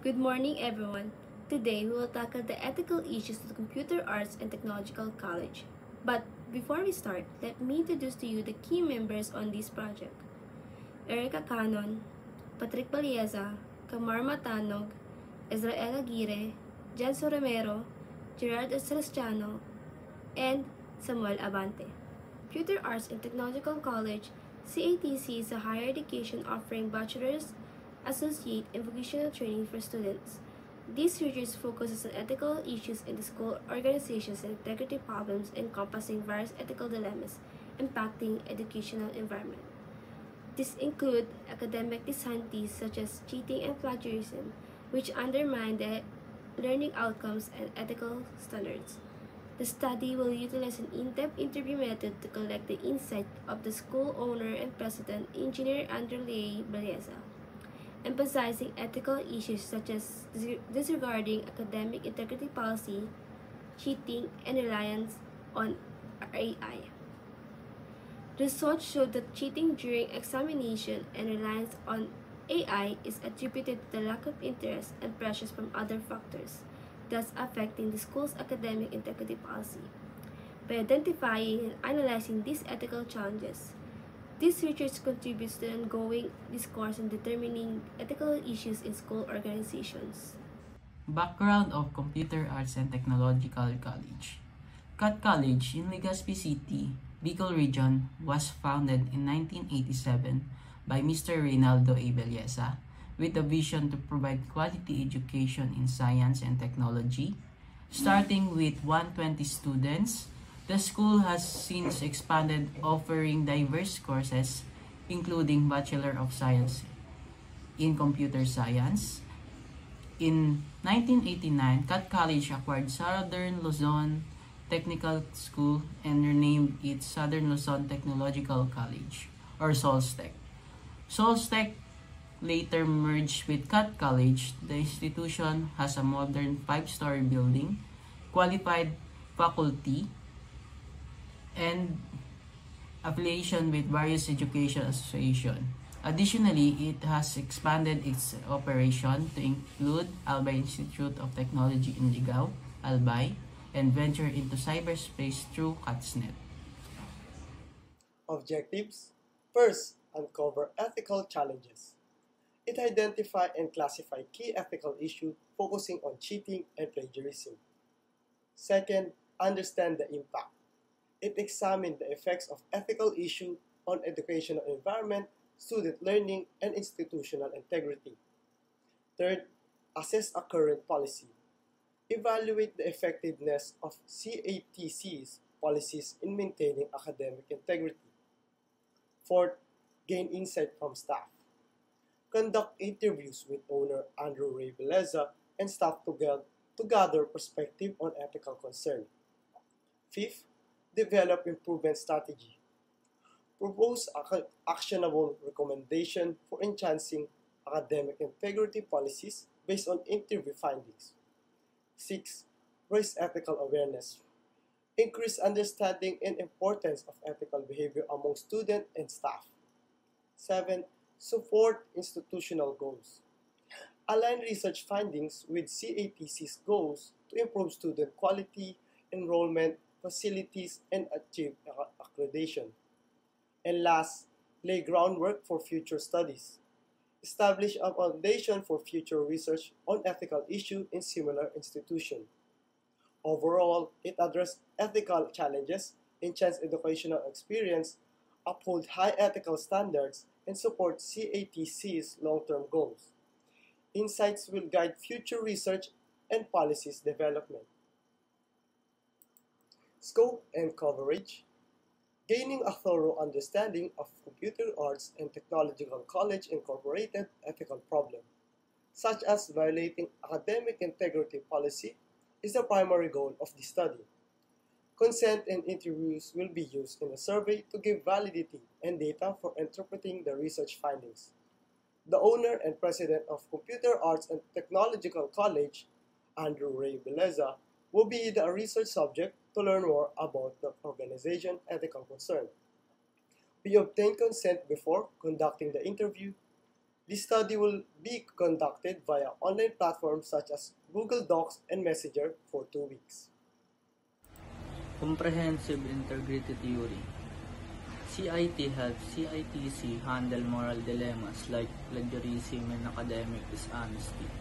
Good morning, everyone. Today, we will tackle the ethical issues of the Computer Arts and Technological College. But before we start, let me introduce to you the key members on this project. Erica Canon, Patrick Balieza, Kamar Matanog, Israel Aguirre, Janso Romero, Gerard Celestiano, and Samuel Abante. Computer Arts and Technological College, CATC is a higher education offering bachelor's, associate, and vocational training for students. These research focuses on ethical issues in the school organizations and integrity problems encompassing various ethical dilemmas impacting educational environment. These include academic dishonesty such as cheating and plagiarism, which undermine the learning outcomes and ethical standards. The study will utilize an in-depth interview method to collect the insight of the school owner and president, Engineer Andrei Beleza, emphasizing ethical issues such as disregarding academic integrity policy, cheating, and reliance on AI. Research showed that cheating during examination and reliance on AI is attributed to the lack of interest and pressures from other factors, thus affecting the school's academic integrity policy. By identifying and analyzing these ethical challenges, this research contributes to the ongoing discourse on determining ethical issues in school organizations. Background of Computer Arts and Technological College. CAT College in Legazpi City, Bicol Region was founded in 1987 by Mr. Reynaldo A. Belleza with a vision to provide quality education in science and technology. Starting with 120 students, the school has since expanded offering diverse courses including Bachelor of Science in Computer Science. In 1989, CAT College acquired Southern Luzon Technical School and renamed it Southern Luzon Technological College, or SOLSTECH. SOLSTECH later merged with CAT College. The institution has a modern 5-story building, qualified faculty, and affiliation with various education associations. Additionally, it has expanded its operation to include Albay Institute of Technology in Ligao, Albay, and venture into cyberspace through CATSnet. Objectives: first, uncover ethical challenges. It identifies and classifies key ethical issues focusing on cheating and plagiarism. Second, understand the impact. It examines the effects of ethical issues on educational environment, student learning, and institutional integrity. Third, assess a current policy. Evaluate the effectiveness of CATC's policies in maintaining academic integrity. Fourth, gain insight from staff. Conduct interviews with owner Andrew Ray Beleza and staff to gather perspective on ethical concern. Fifth, develop improvement strategy. Propose actionable recommendation for enhancing academic integrity policies based on interview findings. 6. Raise ethical awareness. Increase understanding and importance of ethical behavior among students and staff. 7. Support institutional goals. Align research findings with CATC's goals to improve student quality, enrollment, facilities, and achieve accreditation. And last, lay groundwork for future studies. Establish a foundation for future research on ethical issues in similar institutions. Overall, it addresses ethical challenges, enhances educational experience, upholds high ethical standards, and supports CATC's long-term goals. Insights will guide future research and policies development. Scope and coverage. Gaining a thorough understanding of Computer Arts and Technological College Incorporated ethical problem, such as violating academic integrity policy, is the primary goal of the study. Consent and interviews will be used in the survey to give validity and data for interpreting the research findings. The owner and president of Computer Arts and Technological College, Andrew Ray Beleza, will be the research subject to learn more about the organization ethical concern. We obtain consent before conducting the interview. This study will be conducted via online platforms such as Google Docs and Messenger for 2 weeks. Comprehensive Integrity Theory. CIT helps CITC handle moral dilemmas like plagiarism and academic dishonesty.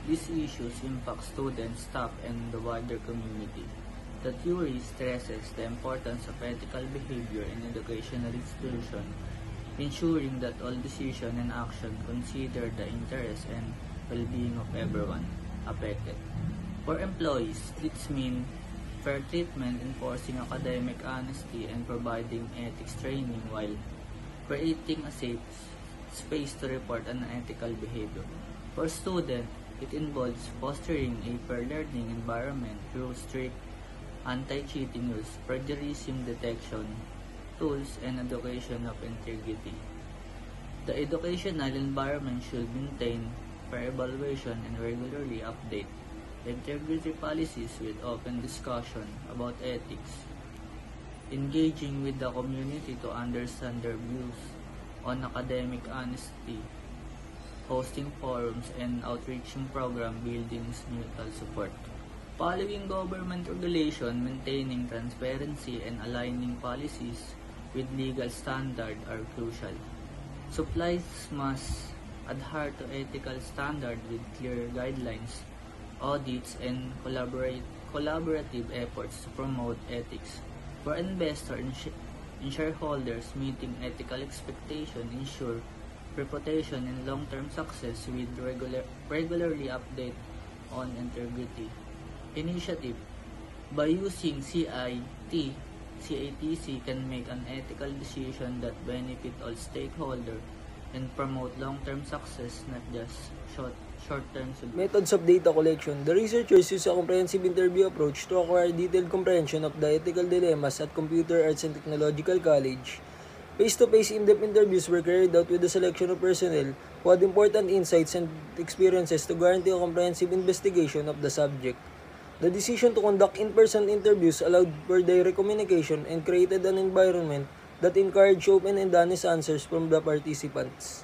These issues impact students, staff, and the wider community. The theory stresses the importance of ethical behavior in educational institutions, ensuring that all decisions and action consider the interests and well-being of everyone affected. For employees, this means fair treatment, enforcing academic honesty, and providing ethics training while creating a safe space to report unethical behavior. For students, it involves fostering a fair learning environment through strict anti-cheating rules, plagiarism detection tools, and education of integrity. The educational environment should maintain fair evaluation and regularly update integrity policies with open discussion about ethics, engaging with the community to understand their views on academic honesty, hosting forums, and outreaching program building mutual support. Following government regulation, maintaining transparency, and aligning policies with legal standards are crucial. Suppliers must adhere to ethical standards with clear guidelines, audits, and collaborative efforts to promote ethics. For investors and shareholders, meeting ethical expectations ensure reputation and long-term success with regularly update on integrity. Initiative. By using CITC can make an ethical decision that benefit all stakeholders and promote long-term success, not just short-term solutions. Methods of data collection. The researchers use a comprehensive interview approach to acquire detailed comprehension of the ethical dilemmas at Computer Arts and Technological College. Face-to-face in-depth interviews were carried out with a selection of personnel who had important insights and experiences to guarantee a comprehensive investigation of the subject. The decision to conduct in-person interviews allowed for direct communication and created an environment that encouraged open and honest answers from the participants.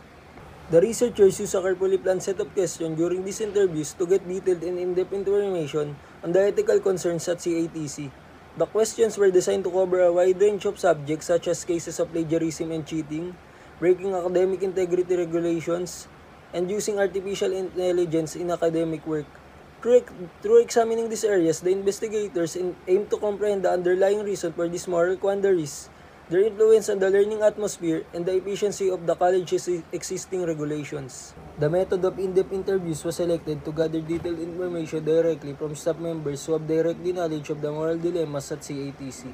The researchers used a carefully planned set of questions during these interviews to get detailed and in-depth information on the ethical concerns at CITC. The questions were designed to cover a wide range of subjects such as cases of plagiarism and cheating, breaking academic integrity regulations, and using artificial intelligence in academic work. Through examining these areas, the investigators aim to comprehend the underlying reason for these moral quandaries, their influence on the learning atmosphere, and the efficiency of the college's existing regulations. The method of in-depth interviews was selected to gather detailed information directly from staff members who have direct knowledge of the moral dilemmas at CITC.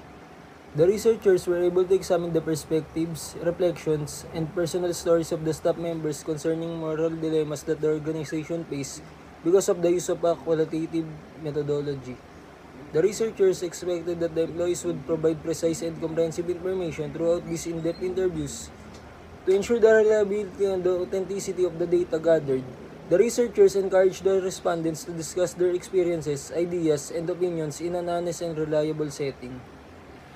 The researchers were able to examine the perspectives, reflections, and personal stories of the staff members concerning moral dilemmas that the organization faced because of the use of a qualitative methodology. The researchers expected that the employees would provide precise and comprehensive information throughout these in-depth interviews. To ensure the reliability and the authenticity of the data gathered, the researchers encouraged the respondents to discuss their experiences, ideas, and opinions in an honest and reliable setting.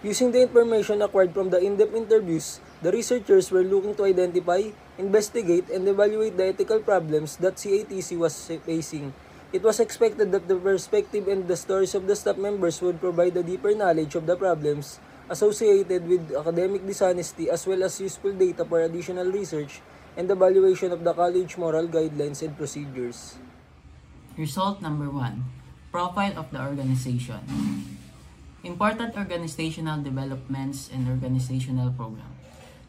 Using the information acquired from the in-depth interviews, the researchers were looking to identify, investigate, and evaluate the ethical problems that CITC was facing. It was expected that the perspective and the stories of the staff members would provide a deeper knowledge of the problems associated with academic dishonesty as well as useful data for additional research and evaluation of the college moral guidelines and procedures. Result number 1. Profile of the organization. Important organizational developments and organizational program.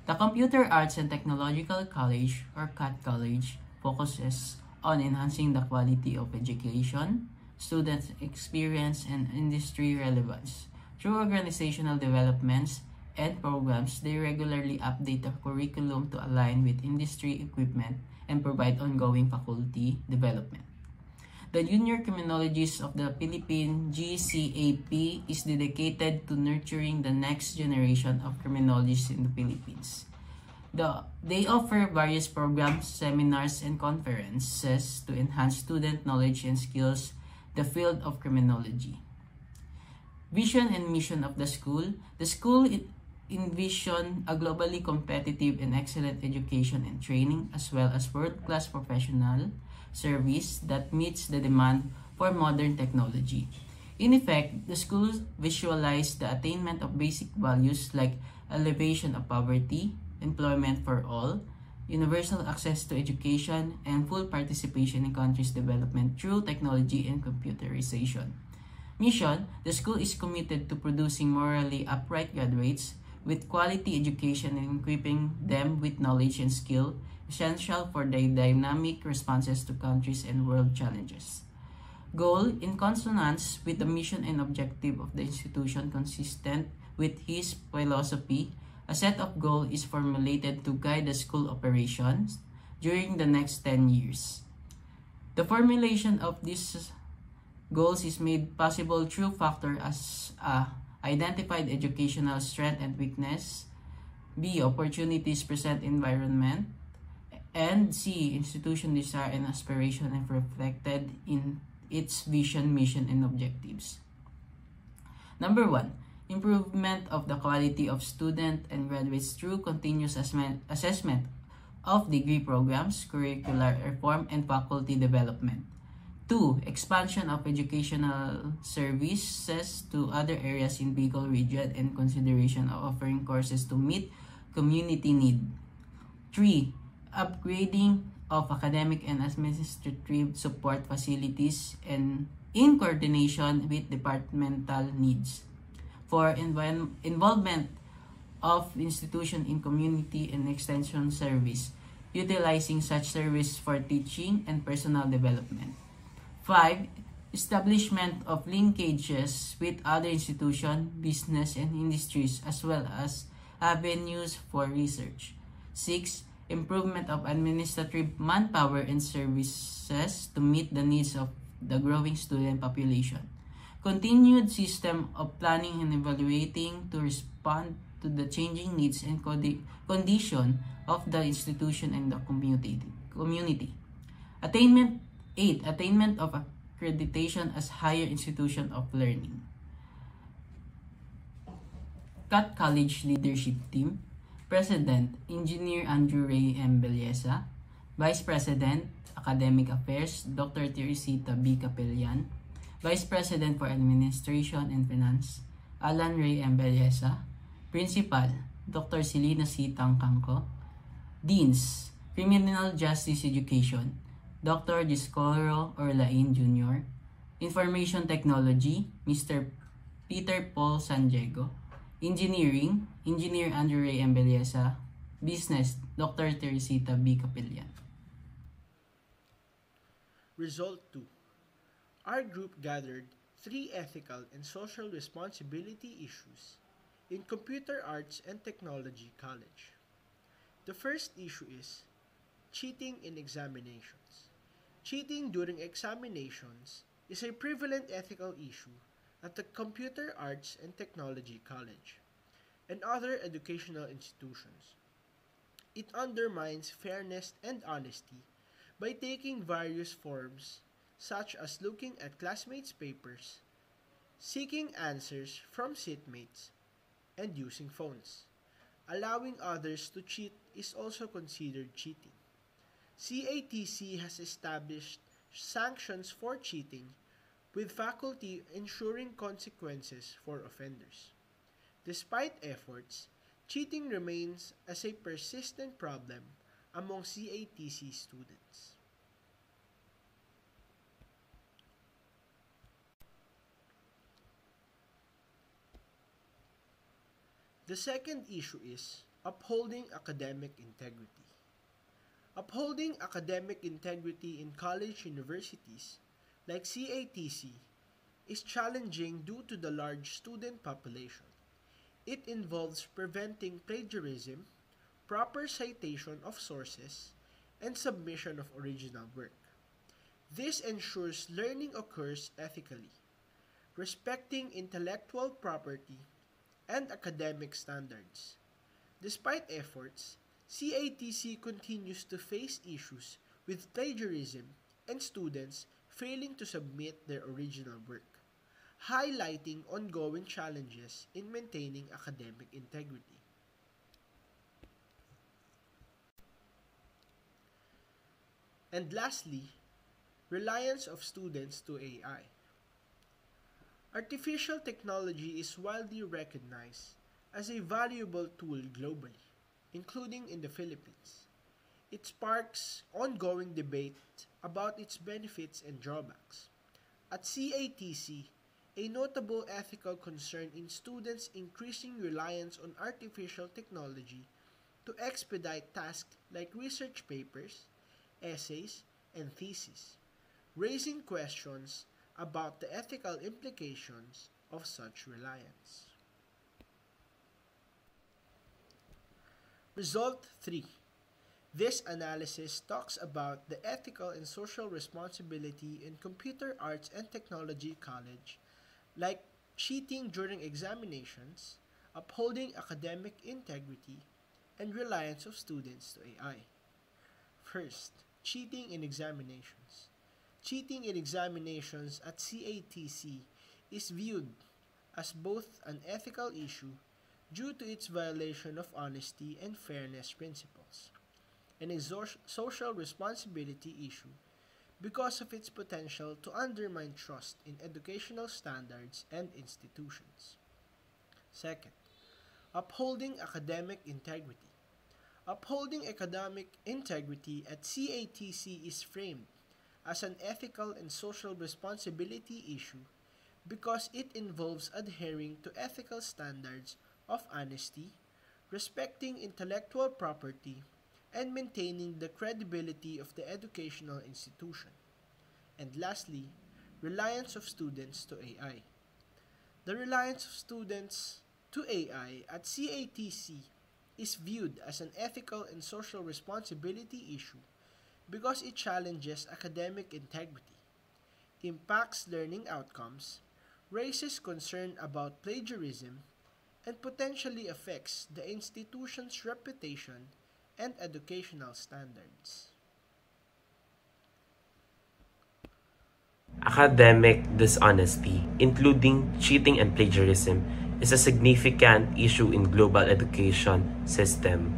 The Computer Arts and Technological College, or CAT College, focuses on enhancing the quality of education, student experience, and industry relevance. Through organizational developments and programs, they regularly update the curriculum to align with industry equipment and provide ongoing faculty development. The Junior Criminologists of the Philippine GCAP is dedicated to nurturing the next generation of criminologists in the Philippines. They offer various programs, seminars, and conferences to enhance student knowledge and skills in the field of criminology. Vision and mission of the school. The school envision a globally competitive and excellent education and training, as well as world-class professional service that meets the demand for modern technology. In effect, the schools visualize the attainment of basic values like elevation of poverty, employment for all, universal access to education, and full participation in countries' development through technology and computerization. Mission: the school is committed to producing morally upright graduates with quality education and equipping them with knowledge and skill essential for their dynamic responses to countries and world challenges. Goal: in consonance with the mission and objective of the institution consistent with his philosophy, a set of goals is formulated to guide the school operations during the next 10 years. The formulation of these goals is made possible through factors as identified educational strength and weakness, B. Opportunities present environment, and C. Institution desire and aspiration and reflected in its vision, mission, and objectives. Number 1. Improvement of the quality of student and graduates through continuous assessment of degree programs, curricular reform, and faculty development. 2. Expansion of educational services to other areas in Bicol region and consideration of offering courses to meet community need. 3. Upgrading of academic and administrative support facilities and in coordination with departmental needs. 4. Involvement of institution in community and extension service, utilizing such service for teaching and personal development. 5. Establishment of linkages with other institutions, business, and industries, as well as avenues for research. 6. Improvement of administrative manpower and services to meet the needs of the growing student population. Continued system of planning and evaluating to respond to the changing needs and condition of the institution and the community. Attainment 8. Attainment of accreditation as higher institution of learning. CAT College Leadership Team. President, Engineer Andrew Ray M. Belleza. Vice President, Academic Affairs, Dr. Teresita B. Capellan. Vice President for Administration and Finance, Alan Ray M. Belleza. Principal, Dr. Selena C. Tangcangco. Deans, Criminal Justice Education, Dr. Giscoro Orlain Jr. Information Technology, Mr. Peter Paul San Diego. Engineering, Engineer Andrew Ray M. Belleza. Business, Dr. Teresita B. Capellan. Result 2. Our group gathered 3 ethical and social responsibility issues in Computer Arts and Technology College. The first issue is cheating in examinations. Cheating during examinations is a prevalent ethical issue at the Computer Arts and Technology College and other educational institutions. It undermines fairness and honesty by taking various forms such as looking at classmates' papers, seeking answers from seatmates, and using phones. Allowing others to cheat is also considered cheating. CATC has established sanctions for cheating, with faculty ensuring consequences for offenders. Despite efforts, cheating remains as a persistent problem among CATC students. The second issue is upholding academic integrity. Upholding academic integrity in college universities like CATC is challenging due to the large student population. It involves preventing plagiarism, proper citation of sources, and submission of original work. This ensures learning occurs ethically, respecting intellectual property and academic standards. Despite efforts, CATC continues to face issues with plagiarism and students failing to submit their original work. highlighting ongoing challenges in maintaining academic integrity. And lastly, reliance of students to AI. Artificial technology is widely recognized as a valuable tool globally, including in the Philippines. It sparks ongoing debate about its benefits and drawbacks. At CATC, a notable ethical concern in students' increasing reliance on artificial technology to expedite tasks like research papers, essays, and theses, raising questions about the ethical implications of such reliance. Result 3. This analysis talks about the ethical and social responsibility in computer arts and technology college, like cheating during examinations, upholding academic integrity, and reliance of students to AI. First, cheating in examinations. Cheating in examinations at CATC is viewed as both an ethical issue due to its violation of honesty and fairness principles, and a social responsibility issue because of its potential to undermine trust in educational standards and institutions. Second, upholding academic integrity. Upholding academic integrity at CATC is framed as an ethical and social responsibility issue because it involves adhering to ethical standards of honesty, respecting intellectual property, and maintaining the credibility of the educational institution. And lastly, reliance of students to AI. The reliance of students to AI at CATC is viewed as an ethical and social responsibility issue because it challenges academic integrity, impacts learning outcomes, raises concern about plagiarism, and potentially affects the institution's reputation and educational standards. Academic dishonesty, including cheating and plagiarism, is a significant issue in global education system,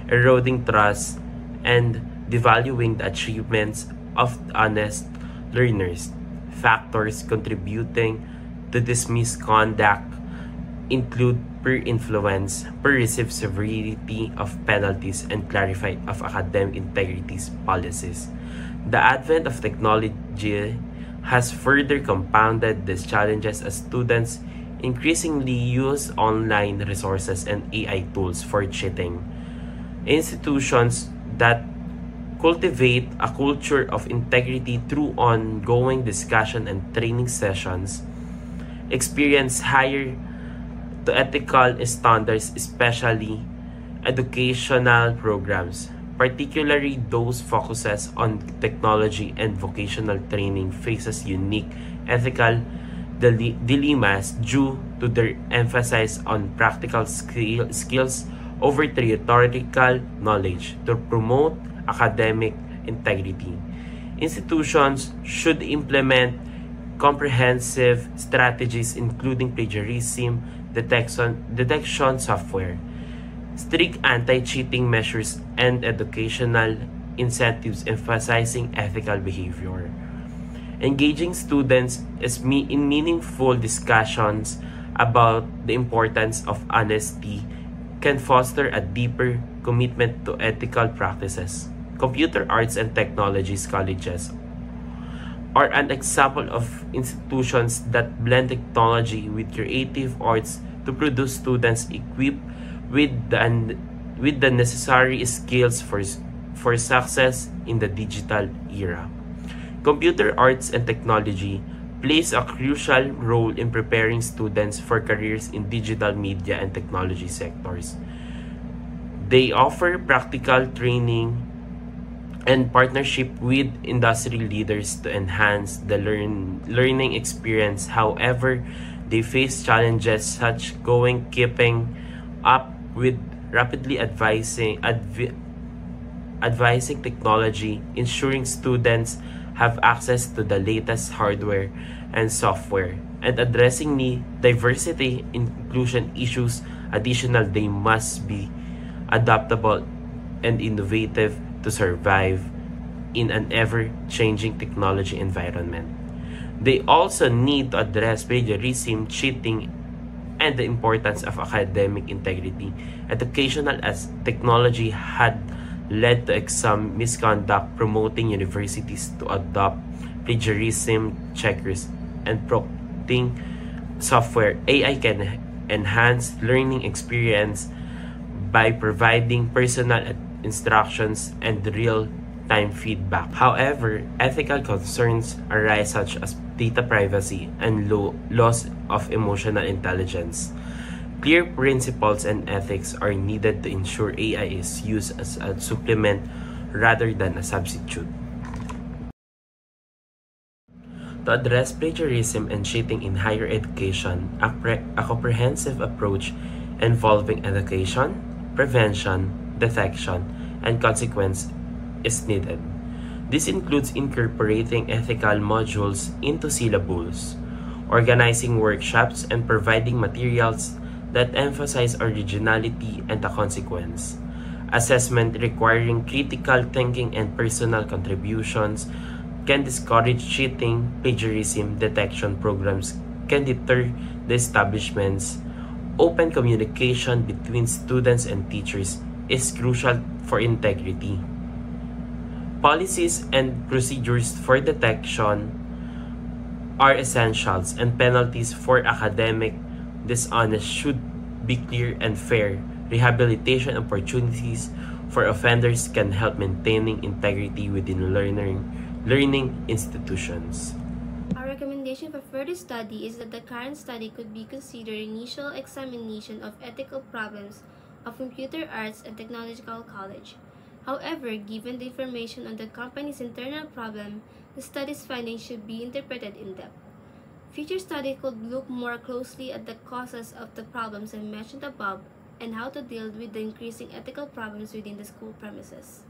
eroding trust and devaluing the achievements of honest learners. Factors contributing to this misconduct include peer influence, pervasive severity of penalties, and clarify of academic integrity policies. The advent of technology has further compounded these challenges as students increasingly use online resources and AI tools for cheating. Institutions that cultivate a culture of integrity through ongoing discussion and training sessions experience higher to ethical standards, especially educational programs, particularly those focuses on technology and vocational training faces unique ethical dilemmas due to their emphasis on practical skills over theoretical knowledge to promote academic integrity. Institutions should implement comprehensive strategies including plagiarism detection software, strict anti-cheating measures, and educational incentives emphasizing ethical behavior. Engaging students in meaningful discussions about the importance of honesty can foster a deeper commitment to ethical practices. Computer arts and technologies colleges are an example of institutions that blend technology with creative arts to produce students equipped with the necessary skills for success in the digital era. Computer arts and technology plays a crucial role in preparing students for careers in digital media and technology sectors. They offer practical training and partnership with industry leaders to enhance the learning experience. However, they face challenges such keeping up with rapidly advancing technology, ensuring students have access to the latest hardware and software, and addressing the diversity inclusion issues. Additional, they must be adaptable and innovative to survive in an ever-changing technology environment. They also need to address plagiarism, cheating, and the importance of academic integrity. Educational as technology had led to exam misconduct, promoting universities to adopt plagiarism checkers and proctoring software. AI can enhance learning experience by providing personal instructions and real-time feedback. However, ethical concerns arise such as data privacy and loss of emotional intelligence. Clear principles and ethics are needed to ensure AI is used as a supplement rather than a substitute. To address plagiarism and cheating in higher education, a comprehensive approach involving education, prevention, detection, and consequence is needed. This includes incorporating ethical modules into syllabus, organizing workshops, and providing materials that emphasize originality and the consequence. Assessment requiring critical thinking and personal contributions can discourage cheating. Plagiarism detection programs can deter the establishments. Open communication between students and teachers is crucial for integrity. Policies and procedures for detection are essentials, and penalties for academic dishonest should be clear and fair. Rehabilitation opportunities for offenders can help maintaining integrity within learning institutions. Our recommendation for further study is that the current study could be considered initial examination of ethical problems of Computer Arts and Technological College. However, given the information on the company's internal problem, the study's findings should be interpreted in depth. Future study could look more closely at the causes of the problems I mentioned above and how to deal with the increasing ethical problems within the school premises.